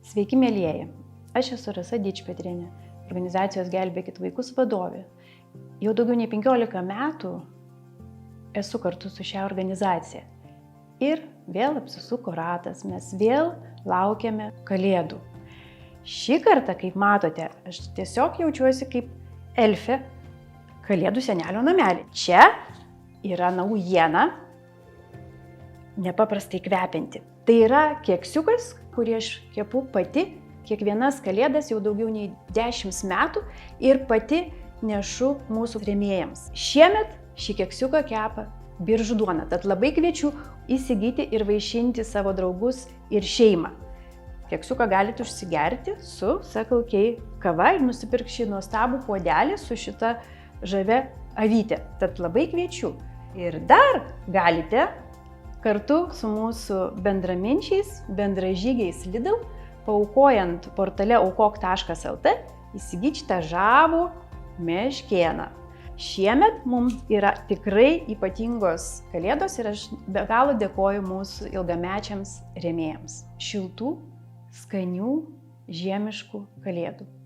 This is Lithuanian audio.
Sveiki, mielieji. Aš esu Rasa Dičpetrienė, organizacijos Gelbėkit vaikus vadovė. Jau daugiau nei 15 metų esu kartu su šia organizacija. Ir vėl apsisuko ratas, mes vėl laukiame Kalėdų. Šį kartą, kaip matote, aš tiesiog jaučiuosi kaip elfė Kalėdų senelio namelį. Čia yra naujiena, nepaprastai kvepianti. Tai yra keksiukas, kurį aš kepu pati kiekvienas Kalėdas jau daugiau nei 10 metų ir pati nešu mūsų rėmėjams. Šiemet šį keksiuką kepa Biržų duona, tad labai kviečiu įsigyti ir vaišinti savo draugus ir šeimą. Keksiuką galite užsigerti su Circle K kava ir nusipirkti šį nuostabų puodelį su šita žavia avytė. Tad labai kviečiu. Ir dar galite kartu su mūsų bendraminčiais, bendražygiais Lidl, paaukojant portale aukok.lt, įsigyti šitą žavų meškėną. Šiemet mums yra tikrai ypatingos Kalėdos ir aš be galo dėkoju mūsų ilgamečiams rėmėjams. Šiltų, skanių, žiemiškų Kalėdų.